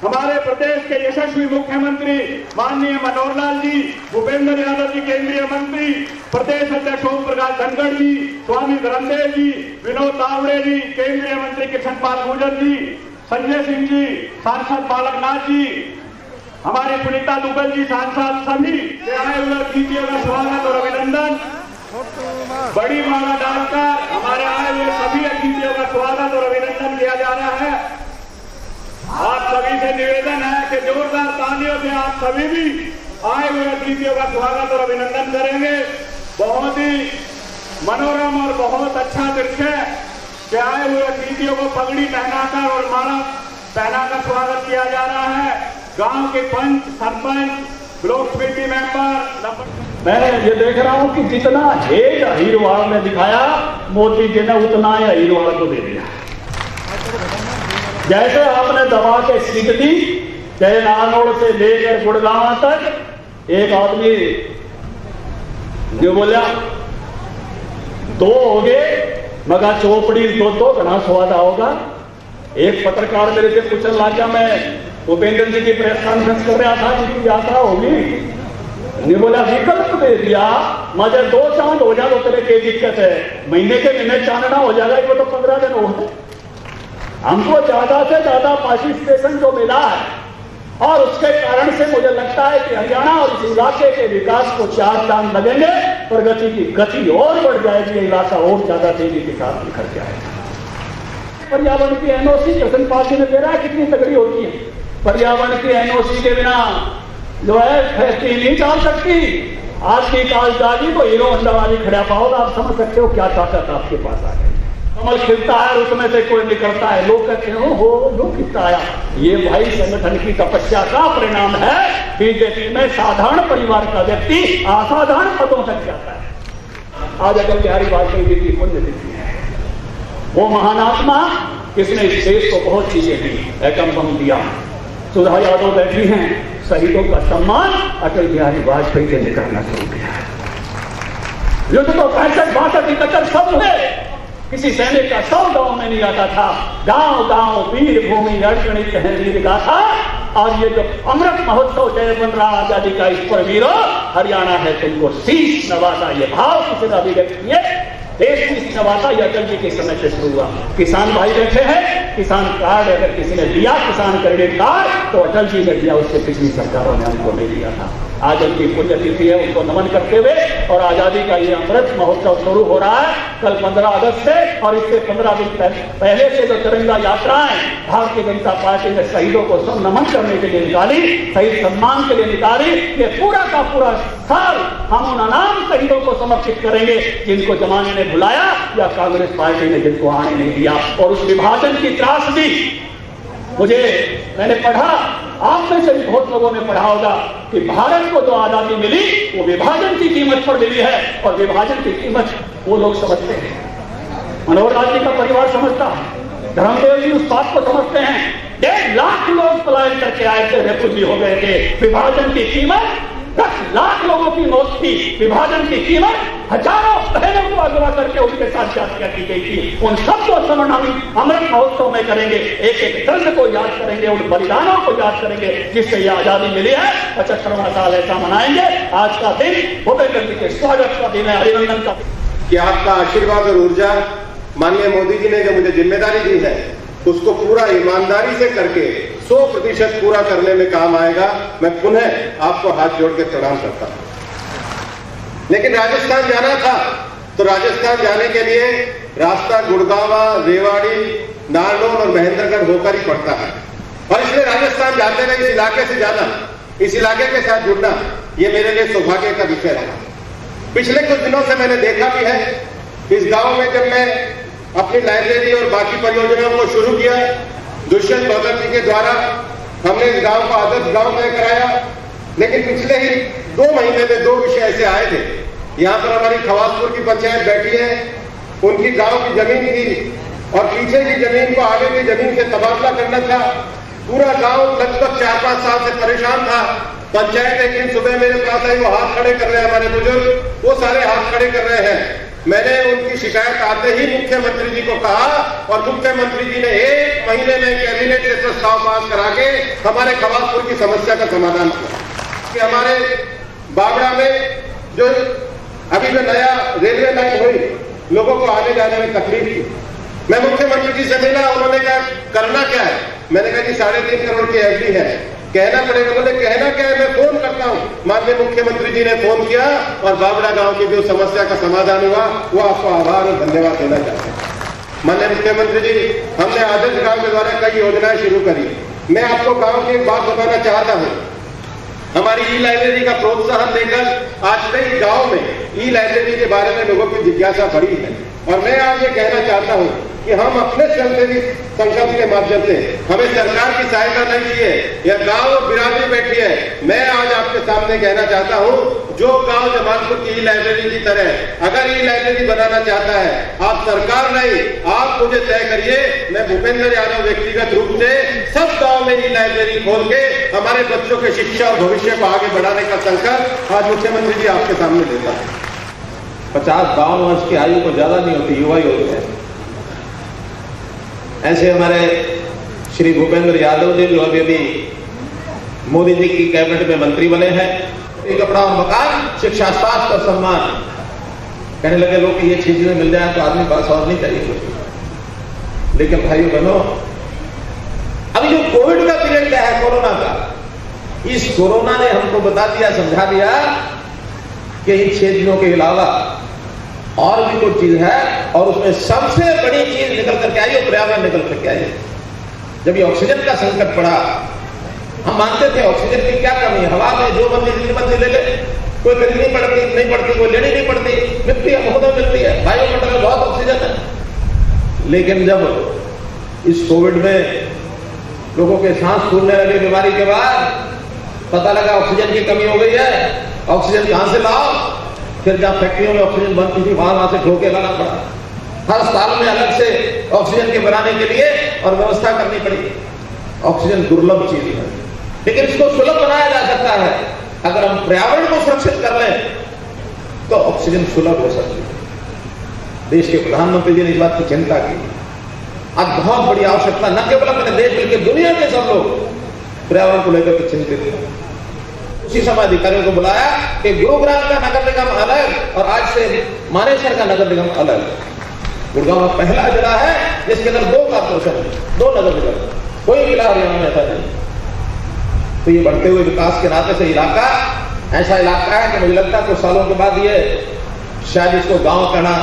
हमारे प्रदेश के यशस्वी मुख्यमंत्री माननीय मनोहर लाल जी, भूपेंद्र यादव जी केंद्रीय मंत्री, प्रदेश अध्यक्ष ओम प्रकाश धनखड़ जी, स्वामी धर्मदेव जी, विनोद तावड़े जी, केंद्रीय मंत्री कृष्ण पाल गुर्जर जी, संजय सिंह जी, सांसद बालकनाथ जी, हमारी सुनीता दुग्गल जी, सांसद सभी के आए हुए अतिथियों का स्वागत और अभिनंदन। बड़ी माला डालकर हमारे आए हुए सभी अतिथियों का स्वागत और अभिनंदन किया जा रहा है। आप सभी से निवेदन है कि जोरदार तालियों से आप सभी भी आए हुए अतिथियों का स्वागत और अभिनंदन करेंगे। बहुत ही मनोरम और बहुत अच्छा दृश्य है कि आए हुए अतिथियों को पगड़ी पहनाकर और माला पहनाकर स्वागत किया जा रहा है। गांव के पंच, सरपंच, ब्लॉक कमेटी मेंबर, मैं ये देख रहा हूं कि जितना हेज अहीरवाड़ ने दिखाया, मोदी जी ने उतना ही अहीरवाड़ को दे दिया। जैसे आपने दबा के सीट दी, चाहे नारनौल से लेकर गुड़गांव तक, एक आदमी जो बोला दो हो गए मगर चौपड़ी दो घना स्वाद होगा। एक पत्रकार मेरे से पूछने लगा, मैं भूपेंद्र जी की प्रेस कॉन्फ्रेंस कर रहा था, जिसकी यात्रा होगी, ने बोला विकल्प दे दिया, मजे 2 चांद हो जाए तो तेरे के दिक्कत है, महीने के महीने चांदना हो जाएगा, वो तो 15 दिन हो गए। हमको ज्यादा से ज्यादा पार्टिसिपेशन जो मिला है और उसके कारण से मुझे लगता है कि हरियाणा और इस इलाके के विकास को 4 चांद लगेंगे, प्रगति की गति और बढ़ जाएगी, इलाका और ज्यादा तेजी के साथ निखर जाएगा। पर्यावरण की एनओसी कृष्ण पाल जी ने दे रहा है, कितनी तगड़ी होती है। पर्यावरण की एनओसी के बिना जो है फैक्ट्री नहीं चल सकती। आज की कालजादी तो हीरो होंडा वाली खड़ा पाओगे, आप समझ सकते हो क्या ताकत आपके पास आ गई। कमल खिलता है, उसमें से कोई निकलता है, लोग कहते हैं हो लोग खिलता आया। ये भाई संगठन की तपस्या का परिणाम है। बीजेपी में साधारण परिवार का व्यक्ति असाधारण पदों तक जाता है। आज अटल बिहारी वाजपेयी जी की पुण्यतिथि है। वो महान आत्मा किसने इस देश को बहुत चीजें दी, एटम बम दिया। सुधा यादव बैठी हैं, शहीदों का सम्मान अटल बिहारी वाजपेयी से निकलना शुरू किया। युद्ध तो 65-62 71 सब हुए, किसी सैनिक का 100 गांव में नहीं आता था। गांव गांव वीर भूमि अड़गणित है वीर गाथा। और ये जो अमृत महोत्सव जय बन रहा आजादी का, इस पर वीरो हरियाणा है तुमको शीश नवाता। ये भाव किसी का अभिव्यक्त किए, देश की नवाता ये अटल जी के समय से शुरू हुआ। किसान भाई बैठे हैं, किसान कार्ड अगर किसी ने दिया, किसान क्रेडिट कार्ड, तो अटल जी ने दिया, उससे पिछली सरकारों ने हमको नहीं दिया था। आज उनकी पुण्यतिथि है, उनको नमन करते हुए और आजादी का ये अमृत महोत्सव शुरू हो रहा है कल 15 अगस्त से। और इससे 15 दिन पहले से जो तिरंगा यात्राएं भारतीय जनता पार्टी ने शहीदों को नमन करने के लिए निकाली, शहीद सम्मान के लिए निकाली, ये पूरा का पूरा साल हम उन अनाम शहीदों को समर्पित करेंगे जिनको जमाने ने भुलाया या कांग्रेस पार्टी ने जिनको आने नहीं दिया। और उस विभाजन की त्रासदी मैंने पढ़ा, आप में से भी बहुत लोगों ने पढ़ा होगा कि भारत को जो आजादी मिली वो विभाजन की कीमत पर मिली है। और विभाजन की कीमत वो लोग समझते हैं, मनोहर लाल जी का परिवार समझता है, धर्मदेव जी उस बात को समझते हैं। 1.5 लाख लोग पलायन करके आए थे, रेफुजी हो गए थे। विभाजन की कीमत 10 लाख लोगों की मौत थी। विभाजन की कीमत हजारों बहनों को अगवा करके उनके साथ जातियां की गई थी। उन सबको स्मरण हम अमृत महोत्सव में करेंगे, एक एक दर्द को याद करेंगे, उन बलिदानों को याद करेंगे जिससे यह आजादी मिली है। 75वां साल ऐसा मनाएंगे। आज का दिन भूपेंद्र जी के स्वागत का दिन है, अभिनंदन का। कि आपका आशीर्वाद और ऊर्जा माननीय मोदी जी ने जो मुझे जिम्मेदारी दी है उसको पूरा ईमानदारी से करके 100% पूरा करने में काम आएगा। मैं पुनः आपको हाथ जोड़ के प्रणाम करता हूं। लेकिन राजस्थान जाना था तो राजस्थान जाने के लिए रास्ता गुड़गांव, रेवाड़ी, नारनौल और महेंद्रगढ़ होकर ही पड़ता है। और इसलिए राजस्थान जाते हुए इस इलाके से जाना, इस इलाके के साथ जुड़ना, ये मेरे लिए सौभाग्य का विषय रहा। पिछले कुछ दिनों से मैंने देखा भी है, इस गांव में जब मैं अपनी लाइब्रेरी और बाकी परियोजनाओं को शुरू किया, दुष्यंत भगत जी के द्वारा हमने इस गांव को आदर्श गांव तय कराया। लेकिन पिछले ही 2 महीने में 2 विषय ऐसे आए थे। यहाँ पर हमारी खवासपुर की पंचायत बैठी है, उनकी गांव की जमीन थी और पीछे की जमीन को आगे की जमीन से तबादला करना था। पूरा गांव लगभग 4-5 साल से परेशान था। पंचायत एक दिन सुबह मेरे पास आई, वो हाथ खड़े कर रहे हैं, हमारे बुजुर्ग वो सारे हाथ खड़े कर रहे हैं। मैंने उनकी शिकायत आते ही मुख्यमंत्री जी को कहा और मुख्यमंत्री जी ने 1 महीने में कैबिनेट से प्रस्ताव पास करा के हमारे खवासपुर की समस्या का समाधान किया कि हमारे बावड़ा में जो अभी जो नया रेलवे लाइन हुई, लोगों को आने जाने में तकलीफ थी। मैं मुख्यमंत्री जी से मिला, उन्होंने कहा करना क्या है? मैंने कहा जी 3.5 करोड़ की एफडी है, कहना पड़ेगा। बोले कहना क्या है, मैं फोन करता हूं। माननीय मुख्यमंत्री जी ने फोन किया और बावड़ा गांव की जो समस्या का समाधान हुआ, वो आपको आभार और धन्यवाद देना चाहते हैं। माननीय मुख्यमंत्री जी, हमने आदर्श गांव के द्वारा कई योजनाएं शुरू करी। मैं आपको गांव की एक बात बताना चाहता हूं। हमारी ई लाइब्रेरी का प्रोत्साहन देकर आज कई गांव में ई लाइब्रेरी के बारे में लोगों की जिज्ञासा बढ़ी है। और मैं आज ये कहना चाहता हूं कि हम अपने स्वयंसेवी संकल्प के माध्यम से, हमें सरकार की सहायता नहीं चाहिए, यह गांव और बिरादरी बैठी है। मैं आज आपके सामने कहना चाहता हूं, जो गांव जमालपुर की ई लाइब्रेरी की तरह अगर ई लाइब्रेरी बनाना चाहता है, आप सरकार नहीं, आप मुझे तय करिए। मैं भूपेंद्र यादव व्यक्तिगत रूप से सब गांव में ई लाइब्रेरी खोल के हमारे बच्चों के शिक्षा और भविष्य को आगे बढ़ाने का संकल्प आज मुख्यमंत्री जी आपके सामने देता है। 50-52 वर्ष की आयु को ज्यादा नहीं होती, युवा ही होते हैं। ऐसे हमारे श्री भूपेंद्र यादव जी जो अभी मोदी जी की कैबिनेट में मंत्री बने हैं, कपड़ा और मकान, शिक्षा, स्वास्थ्य और सम्मान। कहने लगे लोग कि ये चीजें मिल जाए तो आदमी बस और नहीं चाहिए। लेकिन भाइयों बहनों, अभी जो कोविड का पीरियड क्या है, कोरोना का, इस कोरोना ने हमको बता दिया, समझा दिया कि इन 6 चीजों के अलावा और भी कुछ चीज है, और उसमें सबसे बड़ी चीज निकल करके आई और पर्यावरण निकल करके आई। जब ये ऑक्सीजन का संकट पड़ा, हम मानते थे ऑक्सीजन की क्या कमी है, हवा में जो मंजिल ले ले, कोई खरीदनी नहीं पड़ती, कोई लेनी नहीं पड़ती, मिलती है, बहुत मिलती है, वायुमंडल में बहुत ऑक्सीजन है। लेकिन जब इस कोविड में लोगों के सांस फूलने लगे बीमारी के बाद, पता लगा ऑक्सीजन की कमी हो गई है, ऑक्सीजन कहां से लाओ? फिर जहां फैक्ट्रियों में ऑक्सीजन बनती थी वहां से ठोके लाना पड़ा। हर साल में अलग से ऑक्सीजन के बनाने के लिए और व्यवस्था करनी पड़ी। ऑक्सीजन दुर्लभ चीज है, लेकिन इसको सुलभ बनाया जा सकता है। अगर हम पर्यावरण को सुरक्षित कर लें तो ऑक्सीजन सुलभ हो सकती है। देश के प्रधानमंत्री जी ने इस बात की चिंता की। आज बहुत बड़ी आवश्यकता, न केवल अपने देश बल्कि दुनिया के सब लोग पर्यावरण को लेकर के चिंतित हैं। उसी समय अधिकारियों को बुलाया कि गुरुग्राम का नगर निगम अलग और आज से मानेसर का नगर निगम अलग। गुड़गांव पहला जिला है जिसके अंदर 2 कॉर्पोरेशन है, 2 नगर निगम, कोई जिला हरियाणा में ऐसा नहीं। तो ये बढ़ते हुए विकास के नाते से इलाका ऐसा इलाका है कि मुझे लगता है कुछ सालों के बाद ये शायद इसको गांव कहना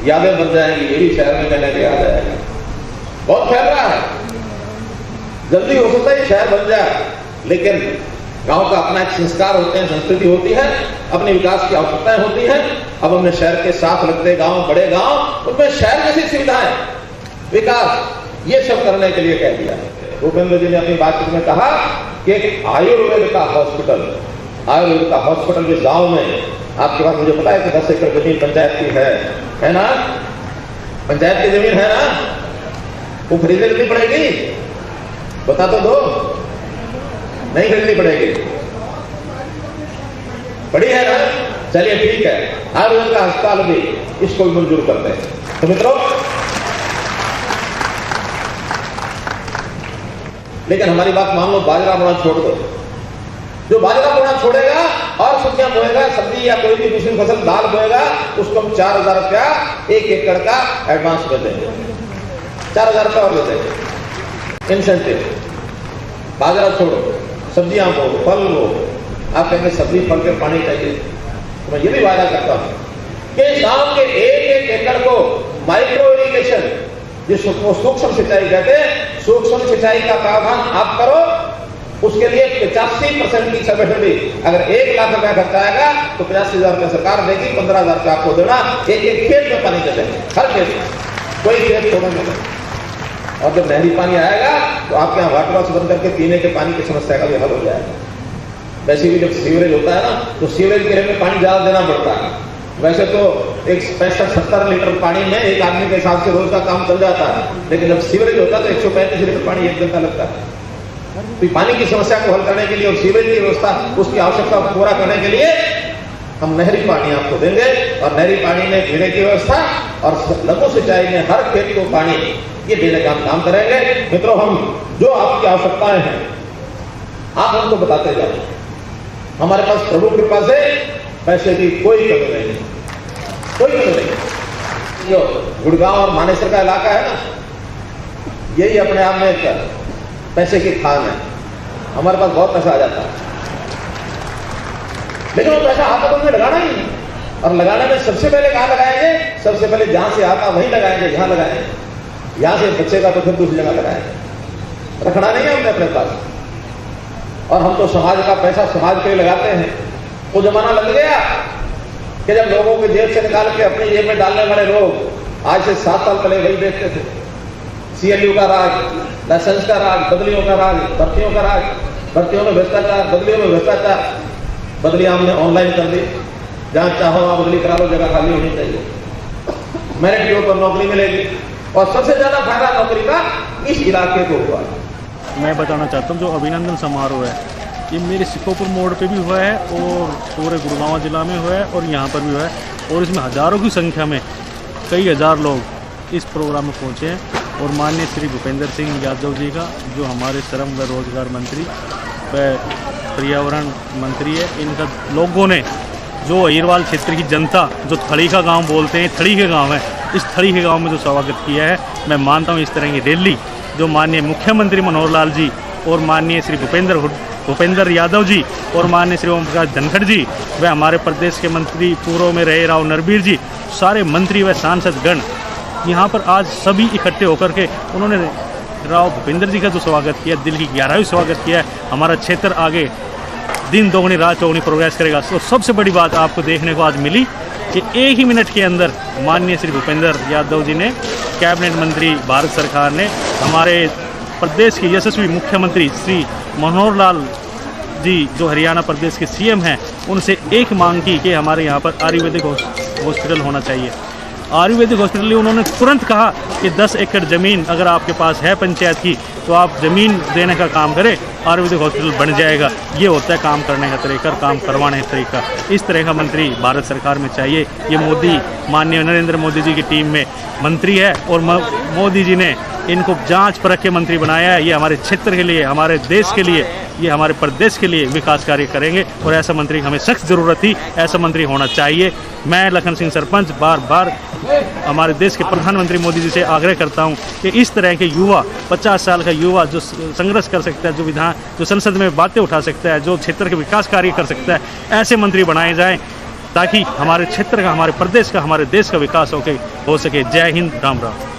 यादें बन जाएंगी, ये भी शहर में कहने के याद आएगा। बहुत फैल रहा है, जल्दी हो सकता है शहर बन जाए, लेकिन गांव का अपना एक संस्कार होते हैं, संस्कृति होती है, अपने विकास की आवश्यकताएं होती है। अब हमने शहर के साथ लगते गांव, बड़े गांव, उनमें शहर जैसी सुविधाएं, विकास, ये सब करने के लिए कह दिया। भूपेंद्र जी ने अपनी बातचीत में कहा कि एक आयुर्वेद का हॉस्पिटल जिस गांव में, आपके पास मुझे पता है कि 10 एकड़ जमीन पंचायत की है ना? पंचायत की जमीन है ना? वो खरीदने नहीं पड़ेगी, बता तो दो। नहीं खरीदनी पड़ेगी, बड़ी है ना? चलिए ठीक है, आयुर्वेद का अस्पताल भी इसको भी मंजूर करते हैं। तो मित्रों, लेकिन हमारी बात मान लो, बाजरा बोना छोड़ दो। जो बाजरा बोना छोड़ेगा और सब्जियां बोएगा, सब्जी या कोई भी दूसरी फसल, दाल बोएगा, उसको हम 4000 रुपया 1 एकड़ का एडवांस में देंगे। 4000 रुपया और दे देंगे इंसेंटिव। बाजरा छोड़ो, सब्जियां बो, फल बो। आप कहेंगे सब्जी फल के पानी चाहिए, तो मैं ये भी वादा करता हूं कि गांव के 1-1 एकड़ को माइक्रो इरिगेशन, जिसको सूक्ष्म सिंचाई कहते हैं, सूक्ष्म सिंचाई का प्रावधान आप करो। उसके लिए 85% की सब्सिडी। अगर 1 लाख रुपया खर्च आएगा तो 85,000 रुपया सरकार देगी, 15,000 रुपया आपको देना। एक खेत में पानी दे देंगे, हर खेत में, कोई खेत छोड़ेंगे नहीं। और जब नहरी पानी आएगा तो आपके यहाँ वाटर हाउस बंद करके पीने के पानी की समस्या का भी हल हो जाएगा। वैसे भी जब सीवरेज होता है ना, तो सीवरेज के लिए पानी ज्यादा देना पड़ता है। वैसे तो एक 65-70 लीटर पानी में एक आदमी के हिसाब से रोज का काम चल जाता है, लेकिन जब सीवरेज होता है तो 135 लीटर पानी 1 दिन का लगता है। तो पानी की समस्या को हल करने के लिए और सीवरेज की व्यवस्था, उसकी आवश्यकता को पूरा करने के लिए हम नहरी पानी आपको देंगे और नहरी पानी में घेरे की व्यवस्था और लघु सिंचाई में हर खेत को पानी ये देने का हम काम करेंगे। मित्रों, हम जो आपकी आवश्यकताएं हैं आप हमको बताते जाओ। हमारे पास प्रभु कृपा से पैसे की कोई कमी नहीं, कोई कमी नहीं। जो गुड़गांव और मानेसर का इलाका है ना, यही अपने आप में एक पैसे की खान है। हमारे पास बहुत पैसा आ जाता है, लेकिन वो पैसा आता तो हमें लगाना ही नहीं। और लगाने में सबसे पहले कहाँ लगाएंगे? सबसे पहले जहां से आता वहीं लगाएंगे, जहां लगाएंगे। यहां से बचेगा तो फिर दूसरी जगह लगाएंगे। रखना नहीं है हमने अपने पास। और हम तो समाज का पैसा समाज के लिए लगाते हैं। वो जमाना लग गया कि जब लोगों की जेब से निकाल के अपनी जेब में डालने वाले लोग आज से 7 साल पहले वही देखते थे। CLU का राज, लाइसेंस का राज, बदलियों का राज, भर्तियों का राज, भर्तियों में भ्रष्टाचार, बदलियों में भ्रष्टाचार। बदली हमने ऑनलाइन कर दी, जहां चाहो वहां बदली करा लो, जगह खाली होनी चाहिए। मेरिट के ऊपर नौकरी मिलेगी और सबसे ज्यादा फायदा नौकरी का इस इलाके को हुआ। मैं बताना चाहता हूँ जो अभिनंदन समारोह है ये मेरे सिकोपुर मोड़ पे भी हुआ है और पूरे गुड़गांव जिला में हुआ है और यहाँ पर भी हुआ है। और इसमें हज़ारों की संख्या में कई हज़ार लोग इस प्रोग्राम में पहुँचे हैं। और माननीय श्री भूपेंद्र सिंह यादव जी का, जो हमारे श्रम व रोजगार मंत्री व पर्यावरण मंत्री है, इनका लोगों ने जो अहिरवाल क्षेत्र की जनता, जो थड़ी का गांव बोलते हैं, थड़ी के गांव है, इस थड़ी के गांव में जो स्वागत किया है, मैं मानता हूं इस तरह की रैली जो माननीय मुख्यमंत्री मनोहर लाल जी और माननीय श्री भूपेंद्र यादव जी और माननीय श्री ओम प्रकाश धनखड़ जी व हमारे प्रदेश के मंत्री पूर्व में रहे राव नरबीर जी, सारे मंत्री व सांसद गण यहाँ पर आज सभी इकट्ठे होकर के उन्होंने राव भूपेंद्र जी का जो स्वागत किया, दिल की गहराई स्वागत किया है। हमारा क्षेत्र आगे दिन दोगुनी रात चौगुनी प्रोग्रेस करेगा। तो सबसे बड़ी बात आपको देखने को आज मिली कि एक ही मिनट के अंदर माननीय श्री भूपेंद्र यादव जी ने, कैबिनेट मंत्री भारत सरकार ने, हमारे प्रदेश के यशस्वी मुख्यमंत्री श्री मनोहर लाल जी जो हरियाणा प्रदेश के CM हैं, उनसे एक मांग की कि हमारे यहाँ पर आयुर्वेदिक हॉस्पिटल होना चाहिए। आयुर्वेदिक हॉस्पिटल उन्होंने तुरंत कहा कि 10 एकड़ ज़मीन अगर आपके पास है पंचायत की तो आप ज़मीन देने का काम करें, आयुर्वेदिक हॉस्पिटल बन जाएगा। ये होता है काम करने का तरीका, काम करवाने का तरीका। इस तरह का मंत्री भारत सरकार में चाहिए। ये मोदी, माननीय नरेंद्र मोदी जी की टीम में मंत्री है और मोदी जी ने इनको जांच परख के मंत्री बनाया है। ये हमारे क्षेत्र के लिए, हमारे देश के लिए, ये हमारे प्रदेश के लिए विकास कार्य करेंगे और ऐसा मंत्री की हमें सख्त ज़रूरत थी। ऐसा मंत्री होना चाहिए। मैं लखन सिंह सरपंच बार बार हमारे देश के प्रधानमंत्री मोदी जी से आग्रह करता हूं कि इस तरह के युवा, 50 साल का युवा जो संघर्ष कर सकता है, जो संसद में बातें उठा सकता है, जो क्षेत्र के विकास कार्य कर सकता है, ऐसे मंत्री बनाए जाएं ताकि हमारे क्षेत्र का, हमारे प्रदेश का, हमारे देश का विकास हो सके। जय हिंद, राम राम।